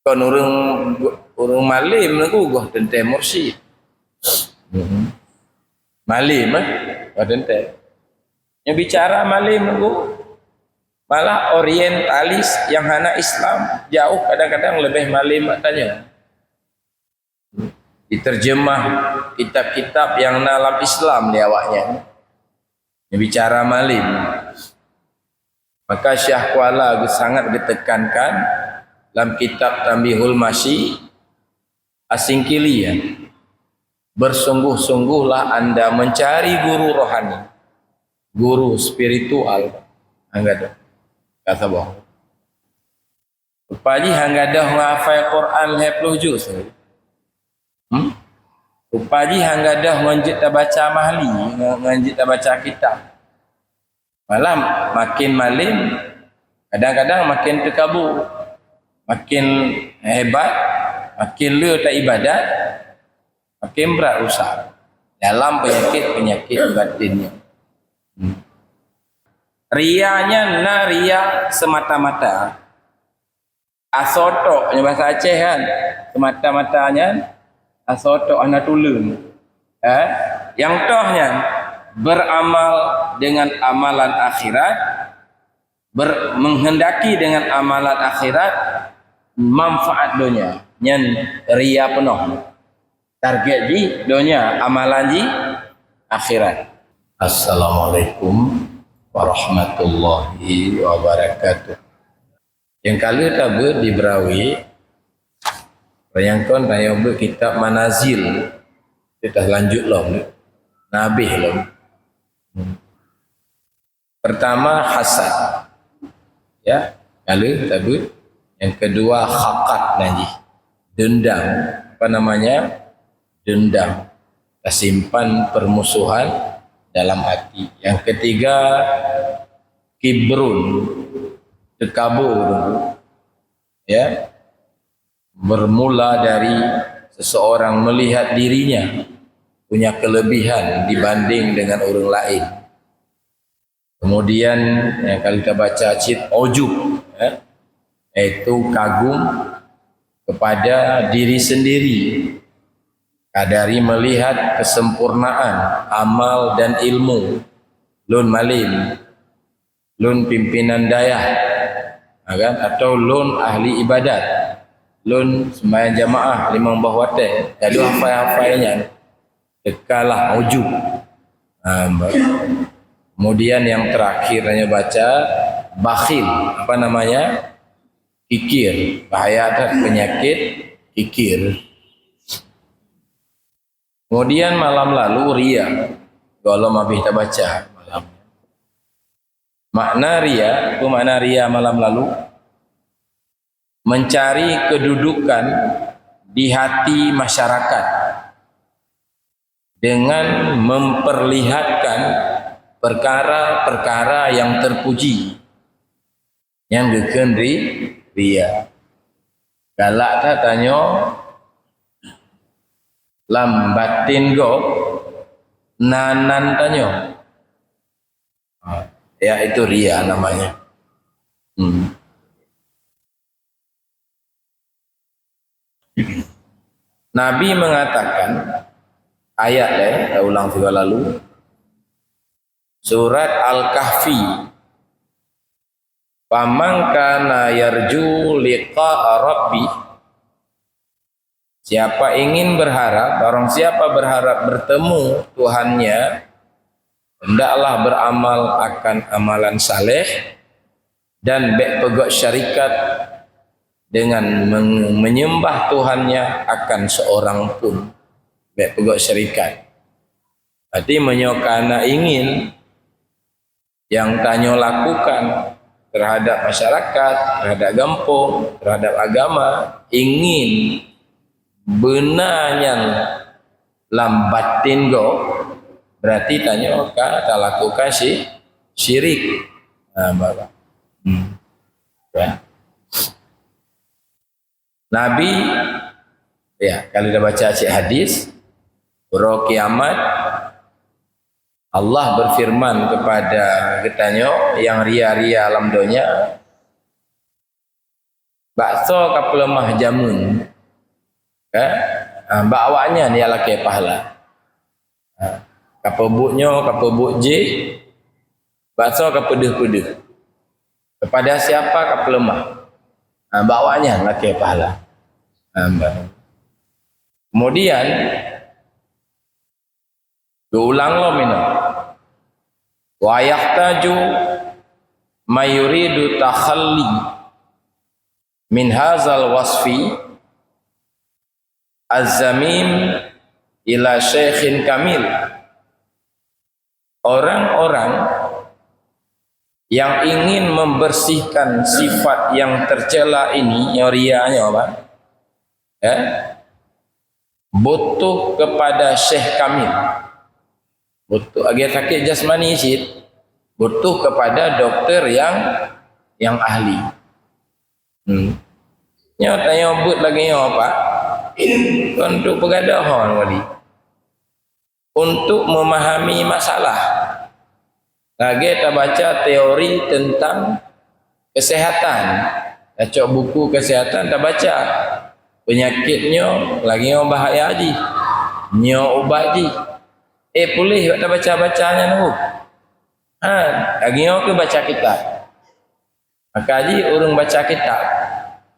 Kon urung malim niku goh tente mursyid. Malim tente. Yang bicara malim niku malah orientalis yang hana Islam jauh kadang-kadang lebih malim tanya. Diterjemah kitab-kitab yang dalam Islam di awaknya. Yang bicara malim. Maka Syekh Kuala sangat ditekankan dalam kitab Tambihul Masyi Asingkili ya. Bersungguh-sungguhlah Anda mencari guru rohani, guru spiritual. Enggak kata bohong. Upaji hanggadah ngafal Quran 20 juz. Upaji hanggadah nganjit baca mahli, nganjit baca kitab. Malam makin malim, kadang-kadang makin terkabur, makin hebat, makin lu tak ibadat, makin berat rusak dalam penyakit batinnya. Rianya ria semata-mata. Asotok yang bahasa Aceh kan, semata-matanya asotok anak tulun. Yang tohnya beramal dengan amalan akhirat, menghendaki dengan amalan akhirat, manfaat dunia, nyen ria penuh. Target di dunia, amalan di akhirat. Assalamualaikum warahmatullahi wabarakatuh. Yang kali tabu di Berawi, bayangkan tayo kitab Manazil, kita lanjut loh, Nabi loh. Pertama hasad, ya kali tabu. Yang kedua hakat nanti, dendam, apa namanya? Dendam, simpan permusuhan dalam hati. Yang ketiga kibrun, tekabur, ya, bermula dari seseorang melihat dirinya punya kelebihan dibanding dengan orang lain. Kemudian yang kali kita baca cit ujub, ya, yaitu kagum kepada diri sendiri, kadari melihat kesempurnaan amal dan ilmu. Lun malim, lun pimpinan dayah, kan? Atau lun ahli ibadat, lun sembahyang jamaah 5 waktu, jadi hafal-hafalnya dekalah ujub. Kemudian yang terakhir hanya baca bakhil, apa namanya? Kikir, bahaya ada penyakit kikir. Kemudian malam lalu ria, kalau mabih kita baca malam. Makna ria malam lalu mencari kedudukan di hati masyarakat dengan memperlihatkan perkara-perkara yang terpuji, yang geken ria. Galak tak tanya lambatin go nanan tanya. Ya itu ria namanya. Nabi mengatakan ayat saya ulang juga lalu, surat Al-Kahfi, faman kana yarju liqa'a rabbih, siapa ingin berharap, barang siapa berharap bertemu Tuhannya, hendaklah beramal akan amalan saleh dan pegok syarikat dengan menyembah Tuhannya akan seorang pun. Pegok syarikat. Berarti menyokana ingin yang tanyo lakukan terhadap masyarakat, terhadap kampung, terhadap agama, ingin benarnya lambatin go, berarti tanya tak lakukan syirik. Bapak. Ya. Nabi, ya kalau dah baca hadis, bro kiamat, Allah berfirman kepada ketanyo yang ria-ria alam dunia, bakso kapal lemah jamun. Bakwanya dia laki pahala. Kapal buknya, kapal buk je, bakso kapal peduh-peduh. Kepada siapa kapal lemah? Bakwanya laki pahala. Kemudian diulang lo minum. Wa yahtaju mayuridu takhalli min hazal wasfi az-zamim ila syekhin kamil. Orang-orang yang ingin membersihkan sifat yang tercela ini, rianya apa? Butuh kepada Syekh Kamil. Butuh agak sakit jasmani sikit, butuh kepada dokter yang ahli. Nyo tanya but lagi nyo apa? Untuk pegadahan wali. Untuk memahami masalah. Lagi kita baca teori tentang kesehatan. Baca buku kesehatan kita baca. Penyakitnya lagi yang bahaya ji. Nyo ubat ji. Boleh kita baca-bacanya tu. Lagi yang ke baca kitab. Maka ji orang baca kitab.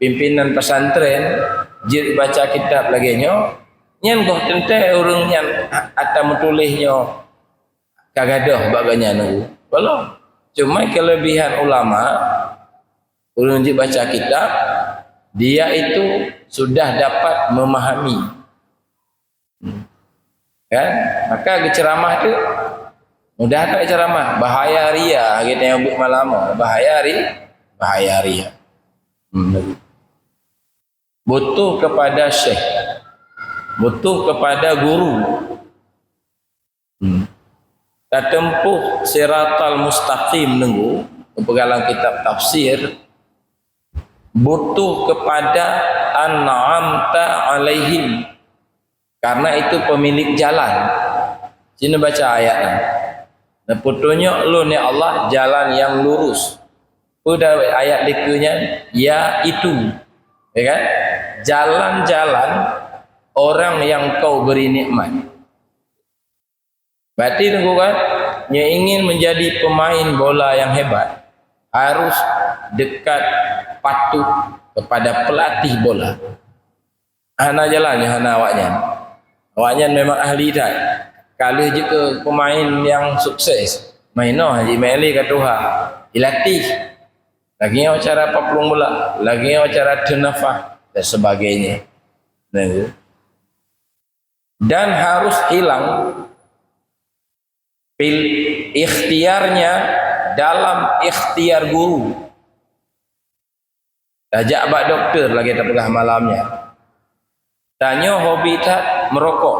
Pimpinan pesantren jid baca kitab lagi nyo. Nyan kau tentai orang yang atau menulisnya kagadah baganya nunggu. Belum. Cuma kelebihan ulama orang yang baca kitab dia itu sudah dapat memahami. Kan? Maka ceramah itu mudah tak ceramah. Bahaya ria kita yang buat malam. Bahaya ria. Butuh kepada syekh. Butuh kepada guru. Tak tempuh siratal mustaqim nunggu pegalang kitab tafsir, butuh kepada an'amta alaihim, karena itu pemilik jalan. Sini baca ayatnya. Nah putunya lu ni Allah jalan yang lurus. Udah ayat dikunya ya itu, ya kan? Jalan-jalan orang yang kau beri nikmat. Berarti tunggu kan, yang ingin menjadi pemain bola yang hebat harus dekat patuh kepada pelatih bola. Hana jalannya, hana awaknya. Awaknya memang ahli tak. Kalau jika pemain yang sukses, maino haji meli ke Tuhan, dilatih. Lagi yang cara papulung bola, lagi yang cara denafah dan sebagainya. Dan harus hilang ikhtiarnya dalam ikhtiar guru. Tajak bak doktor lagi tak pegah malamnya. Tanya hobi tak merokok.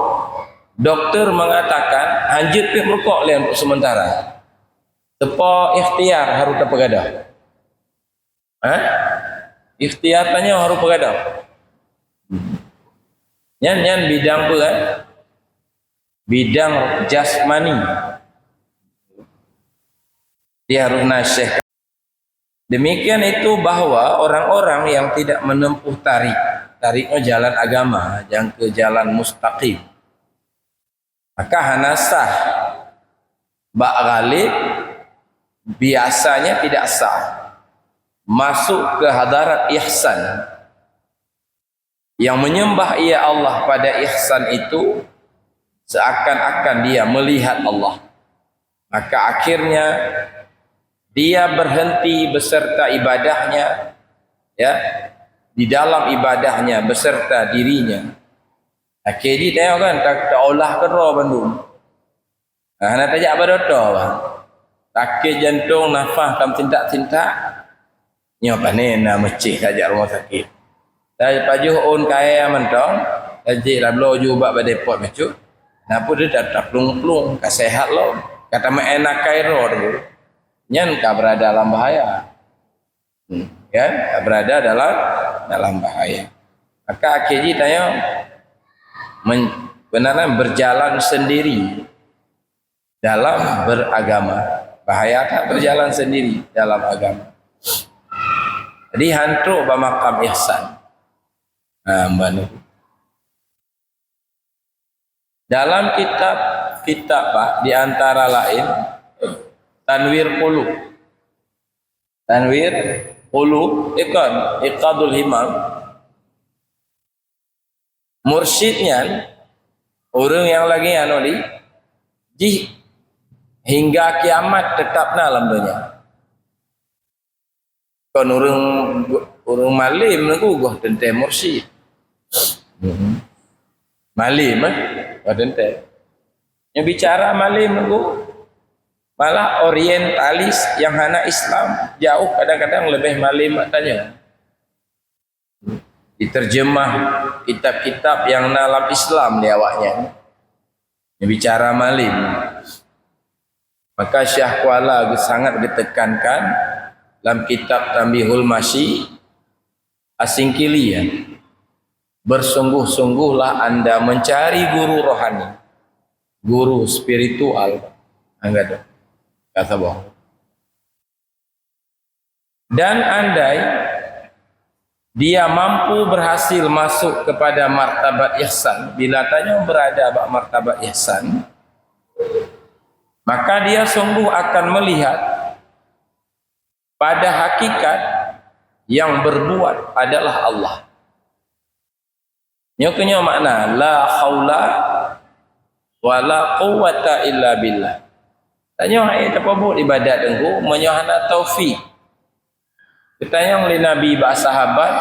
Doktor mengatakan lanjut pergi merokok le untuk sementara. Tepa ikhtiar harus tak pegadah. Ikhtiar tanya harus pegadah. Nyan bidang apa kan? Bidang jasmani. Dia harus nasihat. Demikian itu bahwa orang-orang yang tidak menempuh tariknya jalan agama, yang ke jalan mustaqim, maka hanasah bak ghalib biasanya tidak sah masuk ke hadarat ihsan. Yang menyembah ia Allah pada ihsan itu seakan-akan dia melihat Allah, maka akhirnya dia berhenti beserta ibadahnya, ya, di dalam ibadahnya beserta dirinya. Akhirnya tengok kan tak olah ke roh bandung. Nak tajak berdoa bang. Sakit jantung, nafas kam tintak-tintak. Nyoba ni nak mecih tajak rumah sakit. Saya pajuh on kaya mentong, tajik lah belo jubak pada depot macam. Napa dia tak plung-plung, kesehat lo. Kata mak enak kairo dulu. Nyan ka berada dalam bahaya. Ya, berada dalam bahaya. Maka akhirnya tanya benar-benar berjalan sendiri dalam beragama. Bahaya tak berjalan sendiri dalam agama. Jadi hantu bermakam ihsan. Mbak. Dalam kitab Pak, di antara lain Tanwir Qulub. Tanwir Qulub Iqadul Himam. Mursyidnya orang yang lagi anoli hingga kiamat tetapna dalam dunia. Kon orang malim aku gua tentang mursyid. Malim tentang. Yang bicara malim aku malah orientalis yang hana Islam jauh kadang-kadang lebih malim katanya. Diterjemah kitab-kitab yang dalam Islam di awaknya. Yang bicara malim. Maka Syekh Kuala sangat ditekankan dalam kitab Tambihul Masyi Asingkilian. Bersungguh-sungguhlah Anda mencari guru rohani, guru spiritual. Enggak ada kata bohong. Dan andai dia mampu berhasil masuk kepada martabat ihsan, bila tanya berada pada martabat ihsan, maka dia sungguh akan melihat pada hakikat yang berbuat adalah Allah. Nyoknya makna la haula wala quwwata illa billah. Tanya apa buat ibadat engkau menyohana taufik. Ketanya oleh Nabi bahasa sahabat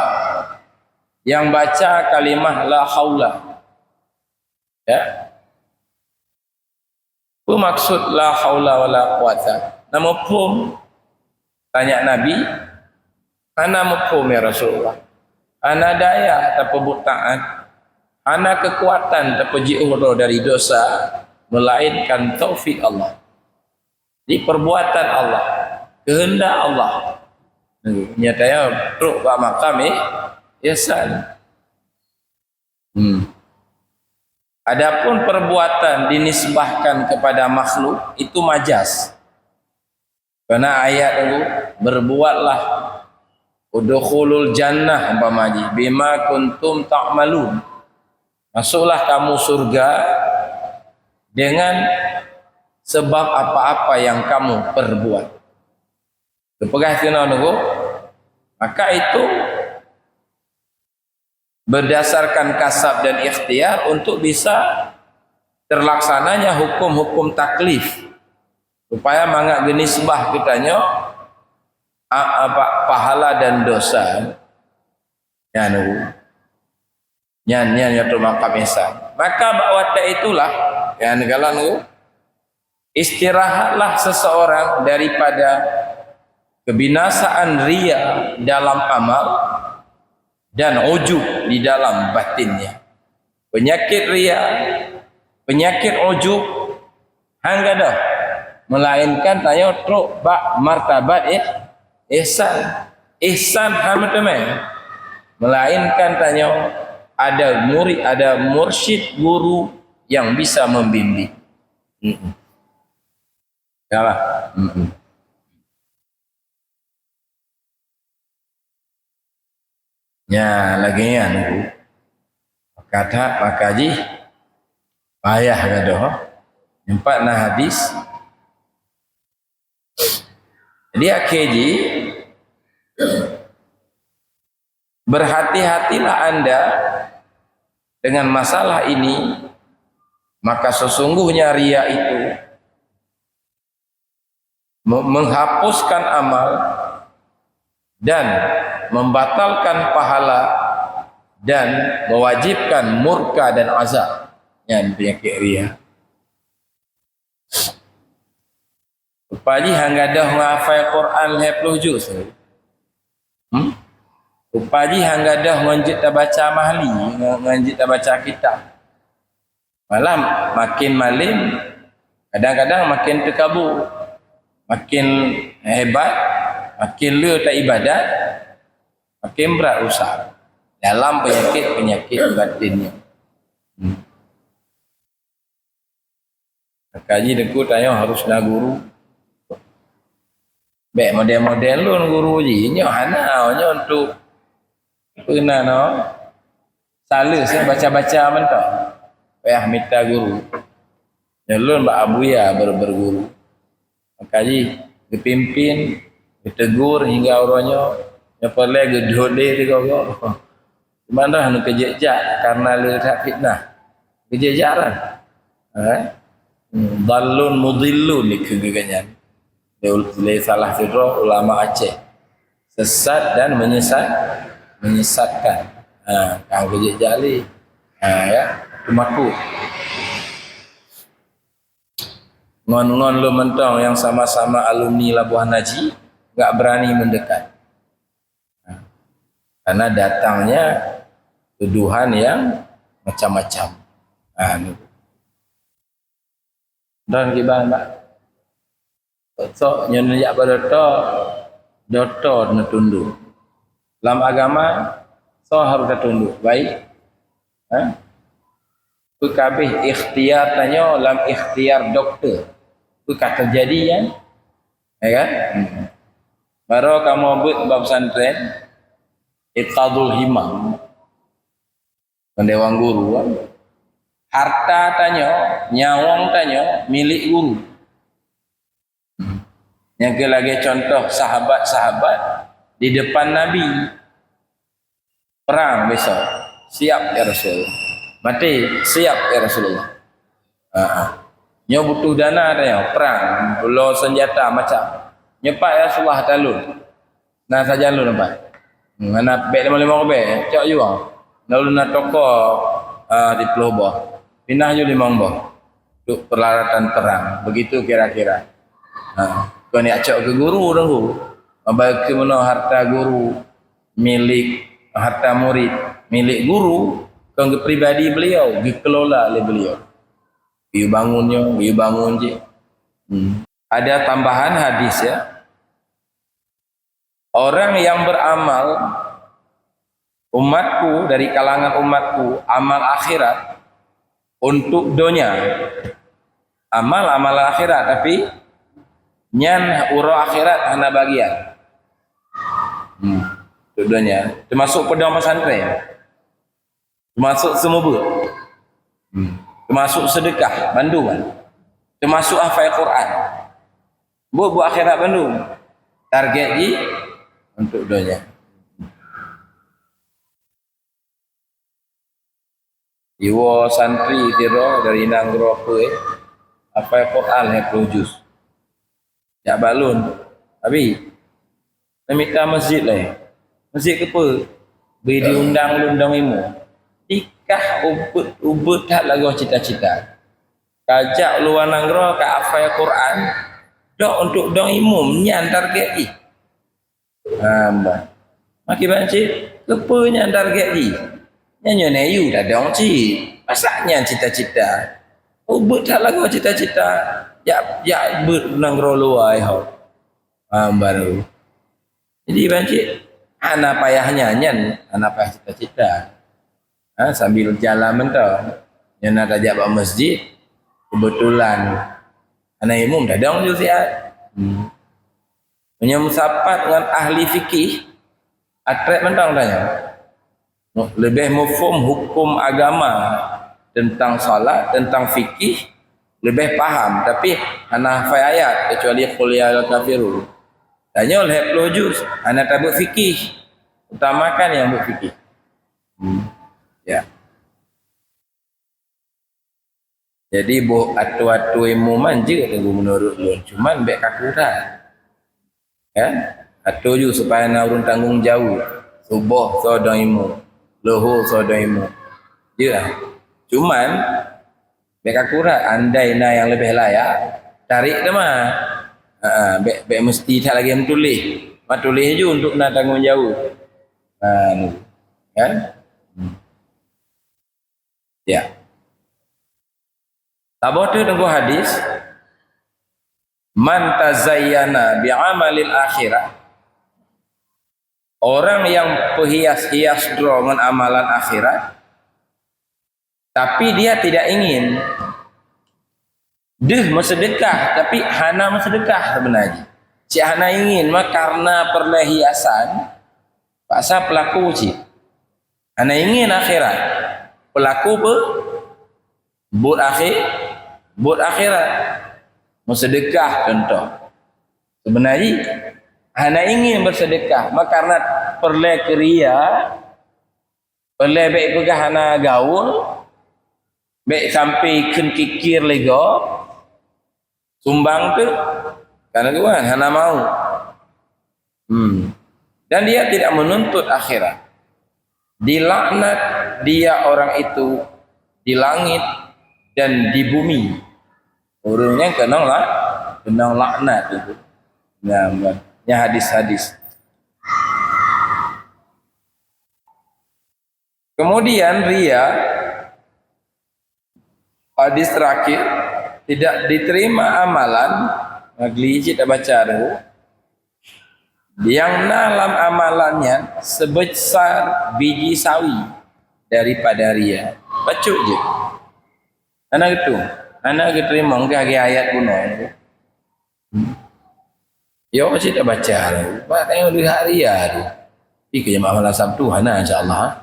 yang baca kalimah la haula. Ya. Apa maksud la haula wala quwwata? Nama pun tanya Nabi, ana mafhum ya Rasulullah. Ana daya atau perbutaan, ana kekuatan terpejiuro dari dosa melainkan taufik Allah. Di perbuatan Allah, kehendak Allah. Nyatanya teruk pak makam ihsan. Adapun perbuatan dinisbahkan kepada makhluk itu majas. Karena ayat itu berbuatlah udkhulul jannah umpamanya bima kuntum ta'malun. Masuklah kamu surga dengan sebab apa-apa yang kamu perbuat. Kepegah kena nunggu. Maka itu berdasarkan kasab dan ikhtiar untuk bisa terlaksananya hukum-hukum taklif. Supaya mangak genisbah kitanya pahala dan dosa. Ya nunggu. Nyan tu makam ihsan. Maka bakwata itulah ya negala nunggu. Istirahatlah seseorang daripada kebinasaan riya dalam amal dan ujub di dalam batinnya. Penyakit riya, penyakit ujub hangga dah melainkan tanya truk bak martabat ihsan. Ihsan hamdame melainkan tanya ada murid, ada mursyid guru yang bisa membimbing. Yalah. Ya lagi ya nunggu. Kata Pak Haji payah gadoh. Empat nah hadis. Jadi akhirnya berhati-hatilah Anda dengan masalah ini, maka sesungguhnya riya itu menghapuskan amal dan membatalkan pahala dan mewajibkan murka dan azab. Yang penyakit riya. Upaji hangga dah menghafal Quran 20 juz. Upaji hangga dah nganjit baca mahli, nganjit baca kitab. Malam makin malim, kadang-kadang makin terkabur, makin hebat, makin lu tak ibadat, makin berat rusak dalam penyakit batinnya. Kaji deku tanya harus nak guru. Baik model-model lun guru je. Nyo hana nyo untuk pernah no. Salah saya baca-baca mentah. Payah minta guru. Nyelun bak abuya berguru. Makaji dipimpin, ditegur hingga orangnya nyepelai gedode di kau. Mana nak kejejak karena lihat fitnah. Kejejaran. Dallun mudillun ni kegeganyan. Dia salah satu ulama Aceh. Sesat dan menyesatkan. Kang kejejak ni. Ya, tumaku. Ngon-ngon lu mentong yang sama-sama alumni Labuhan Haji enggak berani mendekat. Karena datangnya tuduhan yang macam-macam. Dan gimana, Mbak? So, nyenyak pada doto na tunduk. Dalam agama, so harus tunduk. Baik. Itu kabeh ikhtiar tanya dalam ikhtiar doktor. Itu kata terjadi kan? Ya kan? Baru kamu buat bab pesantren, Iqadul Himam. Pendewang guru kan? Harta tanya, nyawang tanya, milik guru. Yang lagi contoh sahabat-sahabat di depan Nabi. Perang besok. Siap ya Rasulullah. Mati, siap ya Rasulullah. Nyo butuh dana tanya, perang, pulau senjata macam. Nyepak ya Rasulullah talun. Nah saja lu nampak. Mana beg 55 beg, cak juga. Lalu nak toko di Pulau Bah. Pindah je 5 bah. Untuk peralatan perang. Begitu kira-kira. Kau ni acak ke guru dong guru. Bagi mana harta guru milik harta murid milik guru kau ke pribadi beliau dikelola oleh beliau. Biu bangun je. Ada tambahan hadis ya. Orang yang beramal umatku dari kalangan umatku amal akhirat untuk dunia. Amal akhirat tapi nyan uro akhirat hana bagian. Untuk dunia. Termasuk pedang pesantren. Termasuk semua. Termasuk sedekah Bandung. Termasuk hafal Quran. Buat akhirat Bandung. Target ji untuk dunia. Iwo santri tiro dari Nanggro hafal Quran yang juz. Ya balun. Tapi minta masjid lah. Masjid ke apa? Beri diundang lundang ilmu. Ikah ubut tak lagu cita-cita. Kajak luar Nanggro ke hafal Quran. Dok untuk dong ilmu nyan target ni. Maki banci kepa nyan target ni. Nyanyo neyu dah dong cik. Pasaknya cita-cita. Ubut tak lagu cita-cita. Ya Nanggro luar ho. Baru. Jadi banci anak payahnya nyan, anak payah cita-cita. Sambil jalan mentau. Yang nak ajak buat masjid kebetulan anak imam dah dong je sihat. Punya musapat dengan ahli fikih atrek mentang tanya. Lebih mufhum hukum agama tentang salat, tentang fikih lebih paham, tapi hana hafal ayat kecuali qul ya kafirun. Tanya oleh 10 juz, hana tabuk fikih. Utamakan yang berfikih. Ya. Jadi atu-atu ilmu manja menurut lu, cuman baik kakuran. Kan? Atu ju supaya nak urun tanggung jauh. Subuh sodang ilmu, luhur sodang ilmu. Ya. Cuman baik kakuran, andai na yang lebih layak, tarik dah mah. Baik mesti tak lagi menulis. Tulis je untuk nak tanggung jauh. Kan? Ya. Tabah tu tengok hadis man tazayyana bi'amalil akhirah, orang yang perhias-hias dengan amalan akhirat tapi dia tidak ingin dia bersedekah tapi hana bersedekah sebenarnya. Cik hana ingin mah karena perhiasan paksa pelaku cik. Hana ingin akhirat. Pelaku buat akhirat. Mau sedekah contoh. Sebenarnya hana ingin bersedekah maka karena perle keria, perle baik pegah hana gaul, baik sampai ken kikir lego, sumbang tu, karena tu kan hana mau. Dan dia tidak menuntut akhirat. Dilaknat dia orang itu di langit dan di bumi. Orangnya kena laknat itu. Nah, hadis-hadis. Kemudian ria, hadis terakhir, tidak diterima amalan. Magli kita baca dulu. Yang dalam amalannya sebesar biji sawi daripada ria. Baca je. Anak itu, anak diterima ke ayat kuno. Ya masih tak baca. Pak tengok di hari tu. Pi jemaah malam Sabtu hana insya-Allah.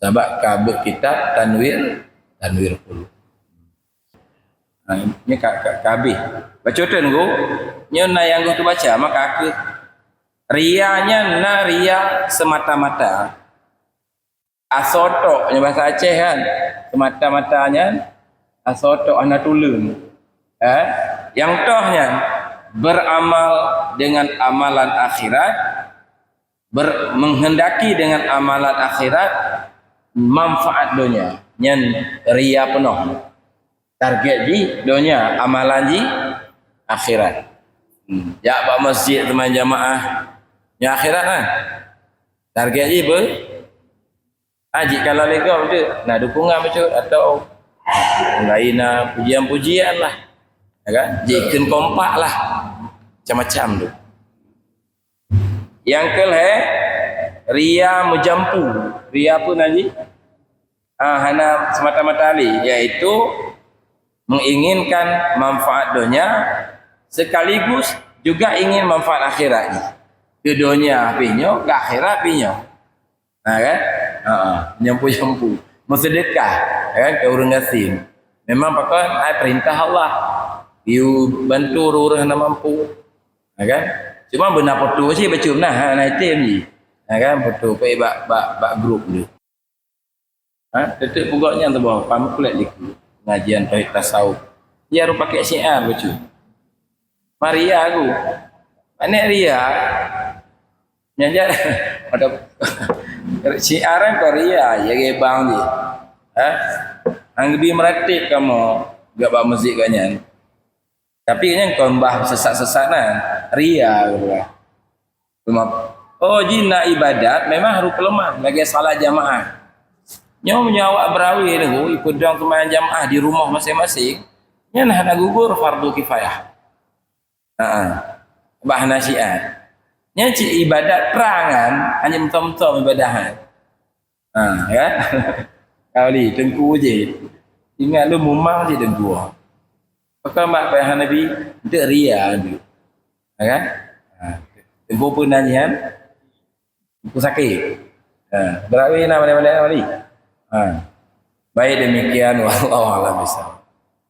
Sebab kabut kitab tanwir puluh. Ini kabih. Baca tu nggo. Nya yang nggo tu baca maka aku rianya na ria semata-mata. Asotok nya bahasa Aceh kan. Semata-matanya asotok ana tulung. Yang tohnya beramal dengan amalan akhirat, menghendaki dengan amalan akhirat, manfaat dunia, nyen ria penuh. Target di dunia, amalan di akhirat. Ya pak masjid teman jamaah, yang akhirat kan? Target di ber, aji kalau legal tu, nak dukungan macam atau lainnya pujian-pujian lah, ya kan? Jikin kompak lah. Macam-macam tu. Yang kelih ria menjampu. Ria pun nanti hana semata-mata ali, iaitu menginginkan manfaat dunia sekaligus juga ingin manfaat akhiratnya. Ke dunia pinyo, ke akhirat pinyo. Kan? Nyampu-nyampu. Bersedekah, kan? Ke orang asim. Memang pakai perintah Allah. You bantu orang yang mampu. Kan? Cuma benar foto sih bacum nah item ni. Kan foto pai bak grup ni. Tetek pugaknya tu bawa pamflet liku. Pengajian tauhid tasawuf. Dia ru pakai syiar bacum. Maria aku. Mana ria? Nyanya ada syiaran Korea ya gebang ni. Angbi meratip kamu gak bak masjid kanyan. Tapi kan kau mbah sesat-sesat nah, ria gitu lah. Oh jina ibadat memang harus kelemah lagi salat jamaah. Nyo awak berawi tu ikut dong kemayan jamaah di rumah masing-masing. Nya nak gugur fardu kifayah. Bah nasiat. Nya cik ibadat perangan hanya mentom-tom ibadahan. Ya. Kau li tengku je. Ingat lu mumang je tengku. Maka mak payah Nabi untuk ria tu. Kan? Tengku pun nyanyian. Tengku sakit. Berawin mana-mana wali. Baik demikian wallahu a'lam bishawab.